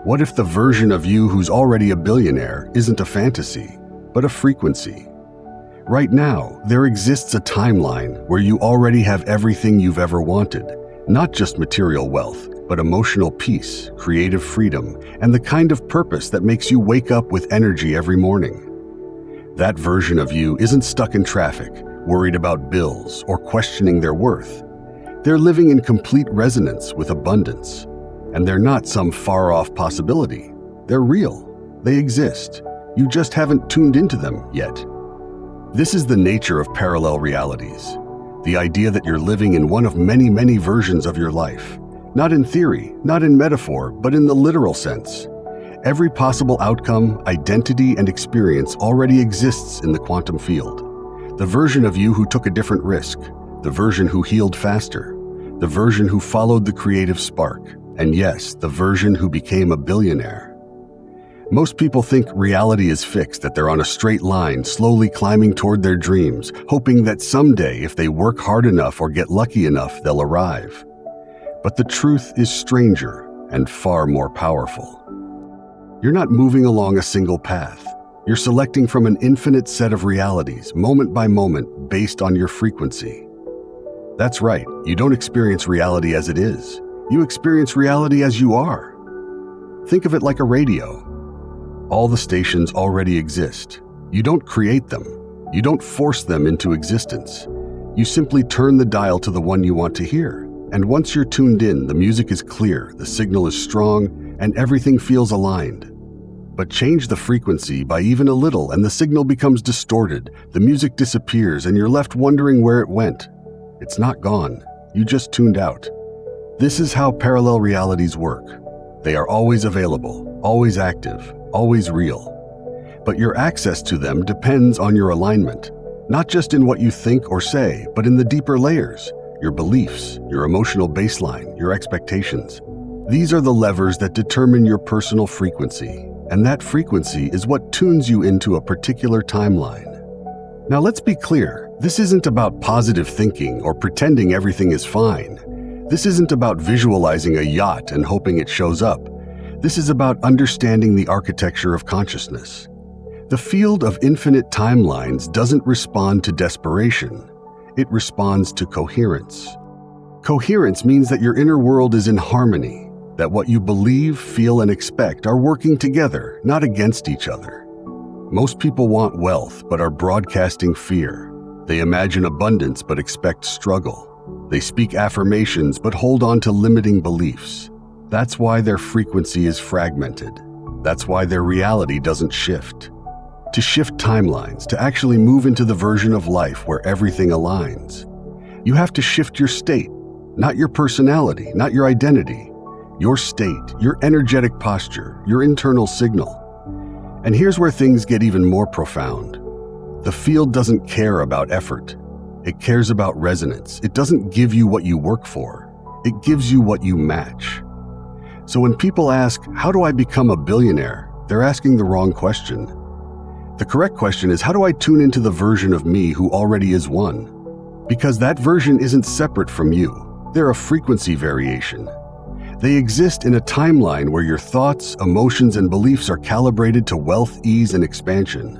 What if the version of you who's already a billionaire isn't a fantasy, but a frequency? Right now, there exists a timeline where you already have everything you've ever wanted, not just material wealth, but emotional peace, creative freedom, and the kind of purpose that makes you wake up with energy every morning. That version of you isn't stuck in traffic, worried about bills, or questioning their worth. They're living in complete resonance with abundance. And they're not some far-off possibility. They're real. They exist. You just haven't tuned into them yet. This is the nature of parallel realities. The idea that you're living in one of many, many versions of your life. Not in theory, not in metaphor, but in the literal sense. Every possible outcome, identity, and experience already exists in the quantum field. The version of you who took a different risk. The version who healed faster. The version who followed the creative spark. And yes, the version who became a billionaire. Most people think reality is fixed, that they're on a straight line, slowly climbing toward their dreams, hoping that someday, if they work hard enough or get lucky enough, they'll arrive. But the truth is stranger and far more powerful. You're not moving along a single path. You're selecting from an infinite set of realities, moment by moment, based on your frequency. That's right, you don't experience reality as it is. You experience reality as you are. Think of it like a radio. All the stations already exist. You don't create them. You don't force them into existence. You simply turn the dial to the one you want to hear. And once you're tuned in, the music is clear, the signal is strong, and everything feels aligned. But change the frequency by even a little and the signal becomes distorted, the music disappears, and you're left wondering where it went. It's not gone. You just tuned out. This is how parallel realities work. They are always available, always active, always real. But your access to them depends on your alignment, not just in what you think or say, but in the deeper layers, your beliefs, your emotional baseline, your expectations. These are the levers that determine your personal frequency, and that frequency is what tunes you into a particular timeline. Now let's be clear, this isn't about positive thinking or pretending everything is fine. This isn't about visualizing a yacht and hoping it shows up. This is about understanding the architecture of consciousness. The field of infinite timelines doesn't respond to desperation. It responds to coherence. Coherence means that your inner world is in harmony, that what you believe, feel, and expect are working together, not against each other. Most people want wealth but are broadcasting fear. They imagine abundance but expect struggle. They speak affirmations but hold on to limiting beliefs. That's why their frequency is fragmented. That's why their reality doesn't shift. To shift timelines, to actually move into the version of life where everything aligns, you have to shift your state, not your personality, not your identity. Your state, your energetic posture, your internal signal. And here's where things get even more profound. The field doesn't care about effort. It cares about resonance. It doesn't give you what you work for. It gives you what you match. So when people ask, how do I become a billionaire? They're asking the wrong question. The correct question is, how do I tune into the version of me who already is one? Because that version isn't separate from you. They're a frequency variation. They exist in a timeline where your thoughts, emotions, and beliefs are calibrated to wealth, ease, and expansion.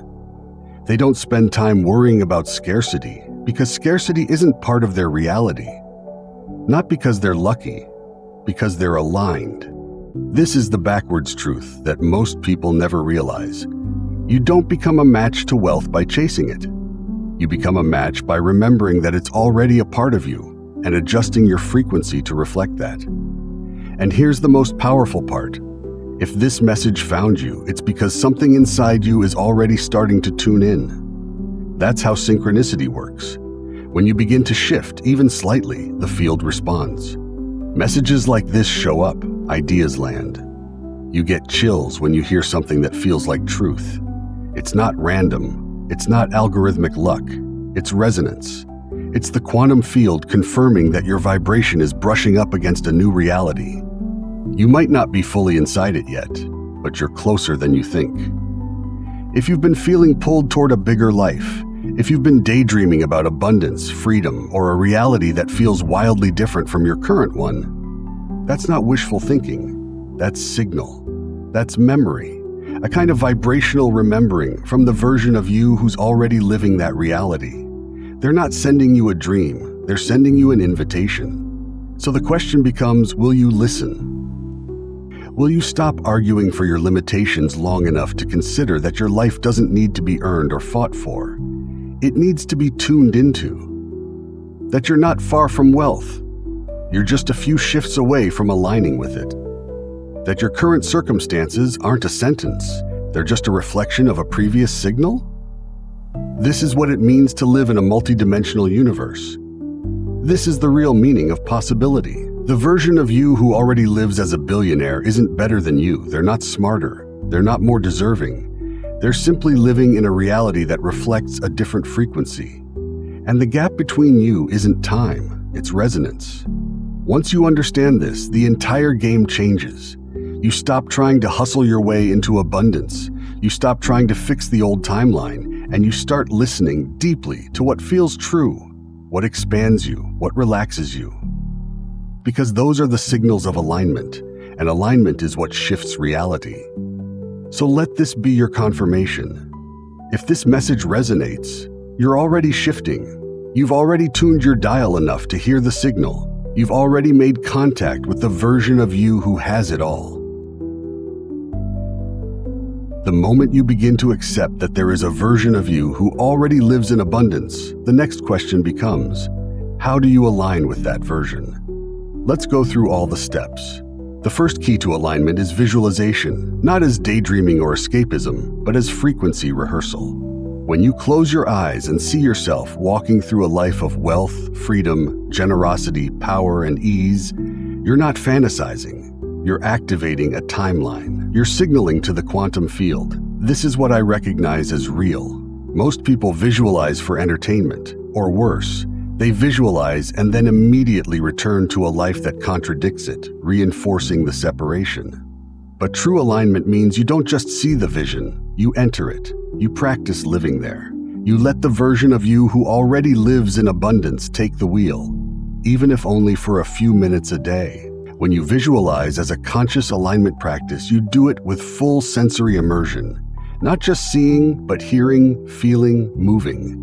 They don't spend time worrying about scarcity, because scarcity isn't part of their reality. Not because they're lucky, because they're aligned. This is the backwards truth that most people never realize. You don't become a match to wealth by chasing it. You become a match by remembering that it's already a part of you and adjusting your frequency to reflect that. And here's the most powerful part. If this message found you, it's because something inside you is already starting to tune in. That's how synchronicity works. When you begin to shift, even slightly, the field responds. Messages like this show up, ideas land. You get chills when you hear something that feels like truth. It's not random. It's not algorithmic luck. It's resonance. It's the quantum field confirming that your vibration is brushing up against a new reality. You might not be fully inside it yet, but you're closer than you think. If you've been feeling pulled toward a bigger life, if you've been daydreaming about abundance, freedom, or a reality that feels wildly different from your current one, that's not wishful thinking. That's signal. That's memory, a kind of vibrational remembering from the version of you who's already living that reality. They're not sending you a dream, they're sending you an invitation. So the question becomes, will you listen? Will you stop arguing for your limitations long enough to consider that your life doesn't need to be earned or fought for? It needs to be tuned into. That you're not far from wealth. You're just a few shifts away from aligning with it. That your current circumstances aren't a sentence, they're just a reflection of a previous signal? This is what it means to live in a multidimensional universe. This is the real meaning of possibility. The version of you who already lives as a billionaire isn't better than you. They're not smarter. They're not more deserving. They're simply living in a reality that reflects a different frequency. And the gap between you isn't time, it's resonance. Once you understand this, the entire game changes. You stop trying to hustle your way into abundance. You stop trying to fix the old timeline, and you start listening deeply to what feels true, what expands you, what relaxes you. Because those are the signals of alignment, and alignment is what shifts reality. So let this be your confirmation. If this message resonates, you're already shifting. You've already tuned your dial enough to hear the signal. You've already made contact with the version of you who has it all. The moment you begin to accept that there is a version of you who already lives in abundance, the next question becomes, how do you align with that version? Let's go through all the steps. The first key to alignment is visualization, not as daydreaming or escapism, but as frequency rehearsal. When you close your eyes and see yourself walking through a life of wealth, freedom, generosity, power, and ease, you're not fantasizing. You're activating a timeline. You're signaling to the quantum field. This is what I recognize as real. Most people visualize for entertainment, or worse, they visualize and then immediately return to a life that contradicts it, reinforcing the separation. But true alignment means you don't just see the vision, you enter it. You practice living there. You let the version of you who already lives in abundance take the wheel, even if only for a few minutes a day. When you visualize as a conscious alignment practice, you do it with full sensory immersion, not just seeing, but hearing, feeling, moving.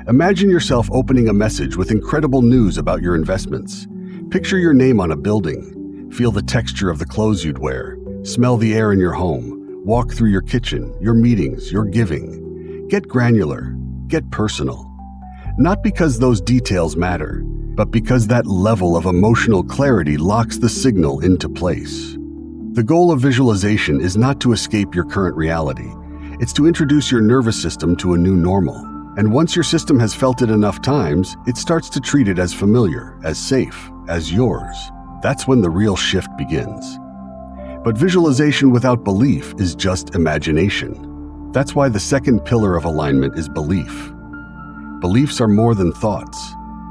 Imagine yourself opening a message with incredible news about your investments. Picture your name on a building. Feel the texture of the clothes you'd wear. Smell the air in your home. Walk through your kitchen, your meetings, your giving. Get granular. Get personal. Not because those details matter, but because that level of emotional clarity locks the signal into place. The goal of visualization is not to escape your current reality. It's to introduce your nervous system to a new normal. And once your system has felt it enough times, it starts to treat it as familiar, as safe, as yours. That's when the real shift begins. But visualization without belief is just imagination. That's why the second pillar of alignment is belief. Beliefs are more than thoughts.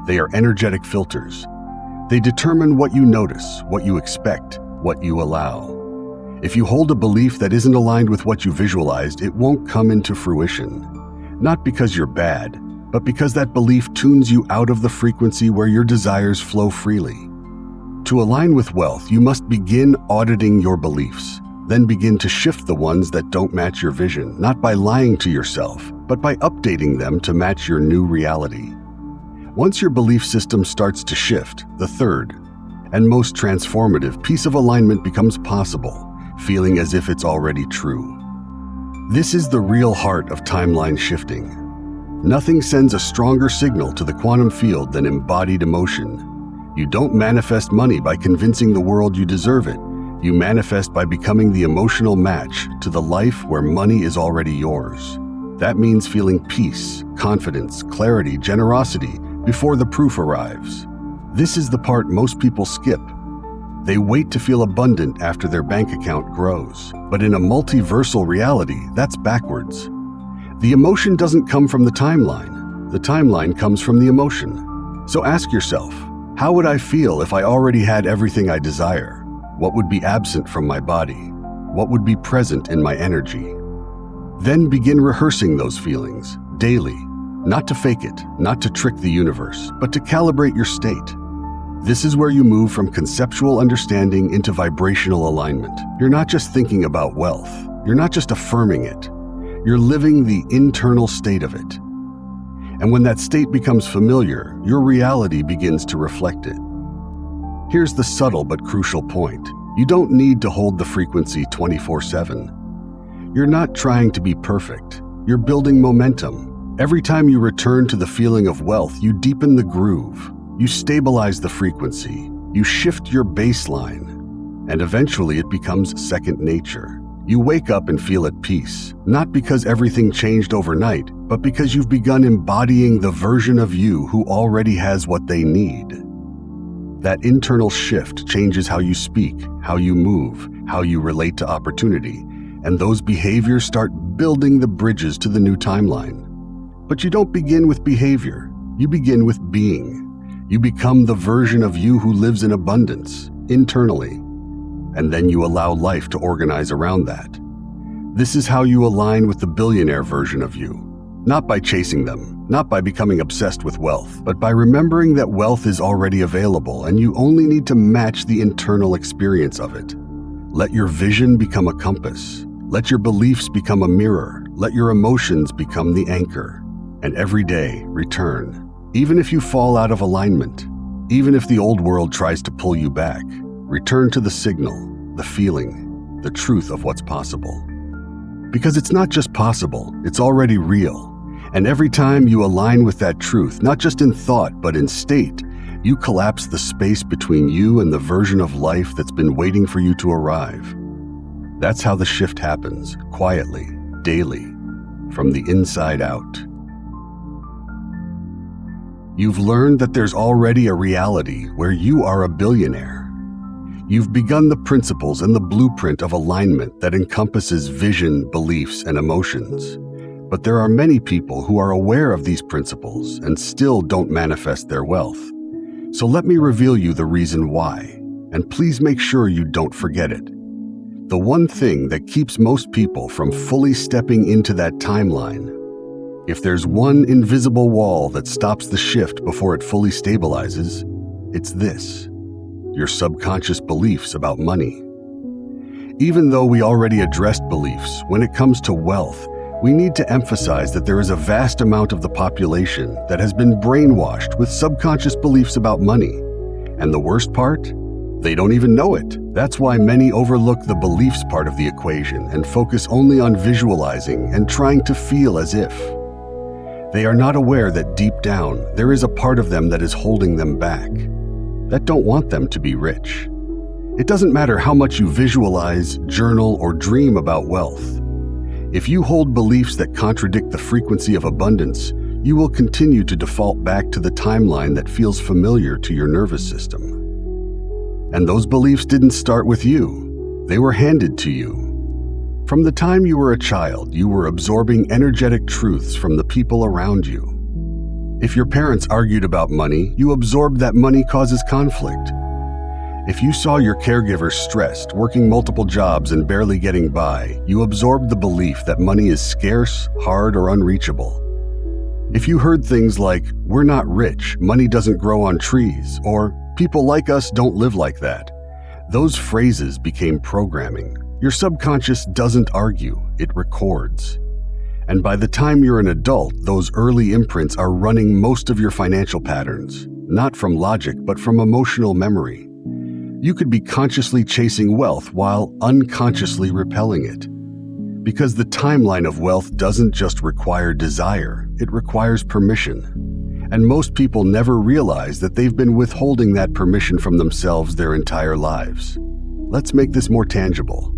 They are energetic filters. They determine what you notice, what you expect, what you allow. If you hold a belief that isn't aligned with what you visualized, it won't come into fruition. Not because you're bad, but because that belief tunes you out of the frequency where your desires flow freely. To align with wealth, you must begin auditing your beliefs, then begin to shift the ones that don't match your vision, not by lying to yourself, but by updating them to match your new reality. Once your belief system starts to shift, the third, and most transformative piece of alignment becomes possible, feeling as if it's already true. This is the real heart of timeline shifting. Nothing sends a stronger signal to the quantum field than embodied emotion. You don't manifest money by convincing the world you deserve it. You manifest by becoming the emotional match to the life where money is already yours. That means feeling peace, confidence, clarity, generosity before the proof arrives. This is the part most people skip. They wait to feel abundant after their bank account grows. But in a multiversal reality, that's backwards. The emotion doesn't come from the timeline comes from the emotion. So ask yourself, how would I feel if I already had everything I desire? What would be absent from my body? What would be present in my energy? Then begin rehearsing those feelings daily, not to fake it, not to trick the universe, but to calibrate your state. This is where you move from conceptual understanding into vibrational alignment. You're not just thinking about wealth. You're not just affirming it. You're living the internal state of it. And when that state becomes familiar, your reality begins to reflect it. Here's the subtle but crucial point. You don't need to hold the frequency 24/7. You're not trying to be perfect. You're building momentum. Every time you return to the feeling of wealth, you deepen the groove. You stabilize the frequency. You shift your baseline. And eventually it becomes second nature. You wake up and feel at peace, not because everything changed overnight, but because you've begun embodying the version of you who already has what they need. That internal shift changes how you speak, how you move, how you relate to opportunity, and those behaviors start building the bridges to the new timeline. But you don't begin with behavior. You begin with being. You become the version of you who lives in abundance, internally. And then you allow life to organize around that. This is how you align with the billionaire version of you. Not by chasing them, not by becoming obsessed with wealth, but by remembering that wealth is already available and you only need to match the internal experience of it. Let your vision become a compass. Let your beliefs become a mirror. Let your emotions become the anchor. And every day, return. Even if you fall out of alignment, even if the old world tries to pull you back, return to the signal, the feeling, the truth of what's possible. Because it's not just possible, it's already real. And every time you align with that truth, not just in thought, but in state, you collapse the space between you and the version of life that's been waiting for you to arrive. That's how the shift happens, quietly, daily, from the inside out. You've learned that there's already a reality where you are a billionaire. You've begun the principles and the blueprint of alignment that encompasses vision, beliefs, and emotions. But there are many people who are aware of these principles and still don't manifest their wealth. So let me reveal you the reason why, and please make sure you don't forget it. The one thing that keeps most people from fully stepping into that timeline. If there's one invisible wall that stops the shift before it fully stabilizes, it's this: your subconscious beliefs about money. Even though we already addressed beliefs, when it comes to wealth, we need to emphasize that there is a vast amount of the population that has been brainwashed with subconscious beliefs about money. And the worst part? They don't even know it. That's why many overlook the beliefs part of the equation and focus only on visualizing and trying to feel as if. They are not aware that deep down, there is a part of them that is holding them back, that don't want them to be rich. It doesn't matter how much you visualize, journal, or dream about wealth. If you hold beliefs that contradict the frequency of abundance, you will continue to default back to the timeline that feels familiar to your nervous system. And those beliefs didn't start with you. They were handed to you. From the time you were a child, you were absorbing energetic truths from the people around you. If your parents argued about money, you absorbed that money causes conflict. If you saw your caregiver stressed, working multiple jobs and barely getting by, you absorbed the belief that money is scarce, hard, or unreachable. If you heard things like, "We're not rich, money doesn't grow on trees," or "People like us don't live like that," those phrases became programming. Your subconscious doesn't argue, it records. And by the time you're an adult, those early imprints are running most of your financial patterns, not from logic, but from emotional memory. You could be consciously chasing wealth while unconsciously repelling it. Because the timeline of wealth doesn't just require desire, it requires permission. And most people never realize that they've been withholding that permission from themselves their entire lives. Let's make this more tangible.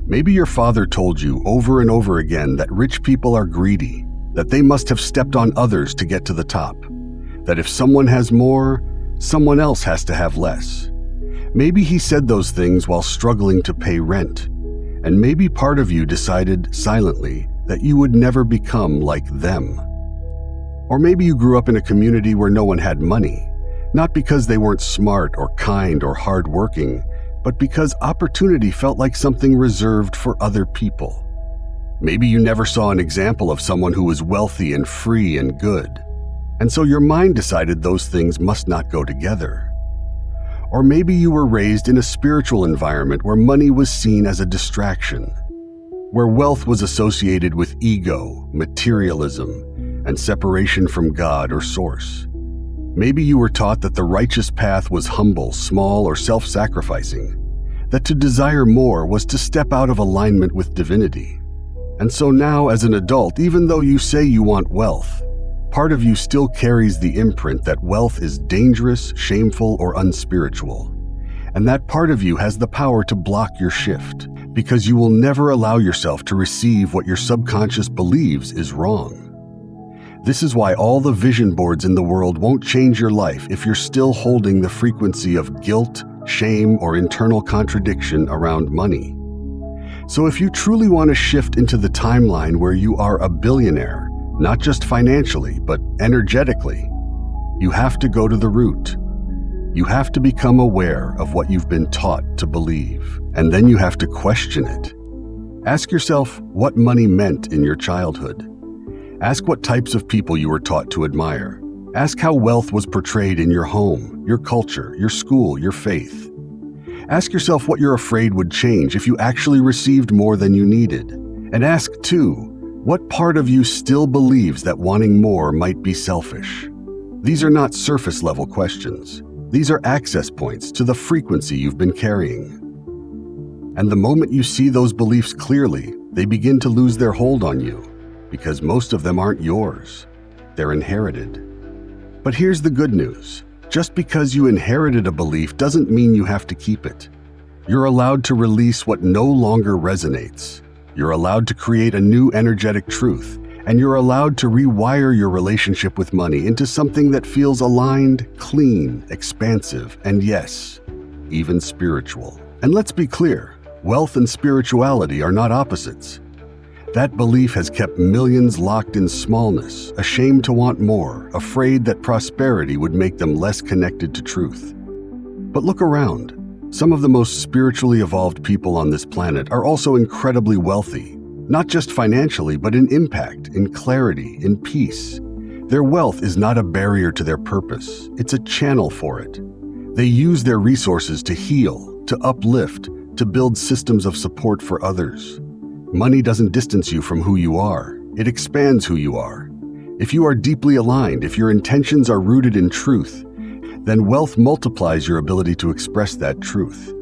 Maybe your father told you over and over again that rich people are greedy, that they must have stepped on others to get to the top, that if someone has more, someone else has to have less. Maybe he said those things while struggling to pay rent, and maybe part of you decided silently that you would never become like them. Or maybe you grew up in a community where no one had money, not because they weren't smart or kind or hardworking, but because opportunity felt like something reserved for other people. Maybe you never saw an example of someone who was wealthy and free and good, and so your mind decided those things must not go together. Or maybe you were raised in a spiritual environment where money was seen as a distraction, where wealth was associated with ego, materialism, and separation from God or Source. Maybe you were taught that the righteous path was humble, small, or self-sacrificing, that to desire more was to step out of alignment with divinity. And so now, as an adult, even though you say you want wealth, part of you still carries the imprint that wealth is dangerous, shameful, or unspiritual. And that part of you has the power to block your shift, because you will never allow yourself to receive what your subconscious believes is wrong. This is why all the vision boards in the world won't change your life if you're still holding the frequency of guilt, shame, or internal contradiction around money. So if you truly want to shift into the timeline where you are a billionaire, not just financially, but energetically, you have to go to the root. You have to become aware of what you've been taught to believe, and then you have to question it. Ask yourself what money meant in your childhood. Ask what types of people you were taught to admire. Ask how wealth was portrayed in your home, your culture, your school, your faith. Ask yourself what you're afraid would change if you actually received more than you needed. And ask, too, what part of you still believes that wanting more might be selfish? These are not surface-level questions. These are access points to the frequency you've been carrying. And the moment you see those beliefs clearly, they begin to lose their hold on you, because most of them aren't yours. They're inherited. But here's the good news. Just because you inherited a belief doesn't mean you have to keep it. You're allowed to release what no longer resonates. You're allowed to create a new energetic truth, and you're allowed to rewire your relationship with money into something that feels aligned, clean, expansive, and yes, even spiritual. And let's be clear, wealth and spirituality are not opposites. That belief has kept millions locked in smallness, ashamed to want more, afraid that prosperity would make them less connected to truth. But look around. Some of the most spiritually evolved people on this planet are also incredibly wealthy, not just financially, but in impact, in clarity, in peace. Their wealth is not a barrier to their purpose, it's a channel for it. They use their resources to heal, to uplift, to build systems of support for others. Money doesn't distance you from who you are, it expands who you are. If you are deeply aligned, if your intentions are rooted in truth, then wealth multiplies your ability to express that truth.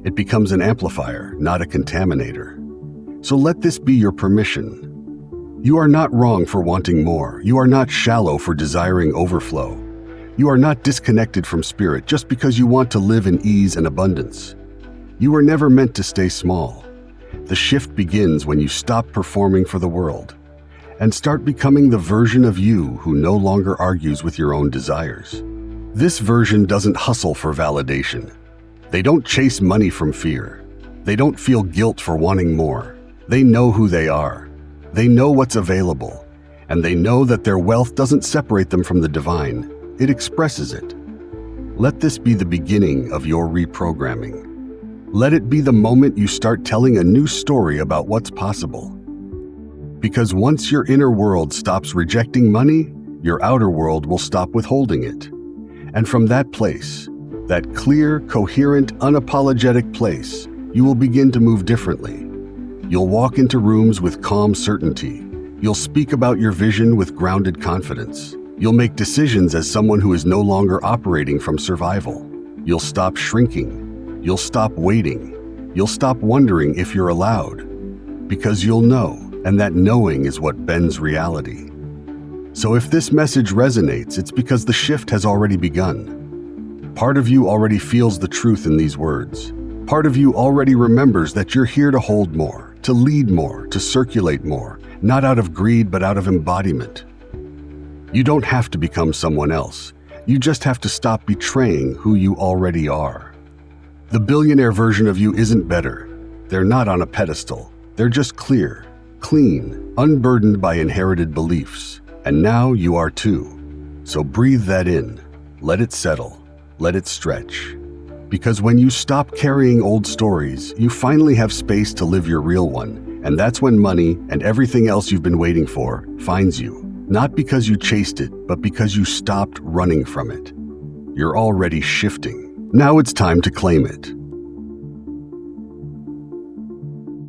It becomes an amplifier, not a contaminator. So let this be your permission. You are not wrong for wanting more. You are not shallow for desiring overflow. You are not disconnected from spirit just because you want to live in ease and abundance. You were never meant to stay small. The shift begins when you stop performing for the world and start becoming the version of you who no longer argues with your own desires. This version doesn't hustle for validation. They don't chase money from fear. They don't feel guilt for wanting more. They know who they are. They know what's available. And they know that their wealth doesn't separate them from the divine. It expresses it. Let this be the beginning of your reprogramming. Let it be the moment you start telling a new story about what's possible. Because once your inner world stops rejecting money, your outer world will stop withholding it. And from that place, that clear, coherent, unapologetic place, you will begin to move differently. You'll walk into rooms with calm certainty. You'll speak about your vision with grounded confidence. You'll make decisions as someone who is no longer operating from survival. You'll stop shrinking. You'll stop waiting. You'll stop wondering if you're allowed. Because you'll know, and that knowing is what bends reality. So if this message resonates, it's because the shift has already begun. Part of you already feels the truth in these words. Part of you already remembers that you're here to hold more, to lead more, to circulate more, not out of greed, but out of embodiment. You don't have to become someone else. You just have to stop betraying who you already are. The billionaire version of you isn't better. They're not on a pedestal. They're just clear, clean, unburdened by inherited beliefs. And now you are too. So breathe that in. Let it settle. Let it stretch. Because when you stop carrying old stories, you finally have space to live your real one. And that's when money and everything else you've been waiting for finds you. Not because you chased it, but because you stopped running from it. You're already shifting. Now it's time to claim it.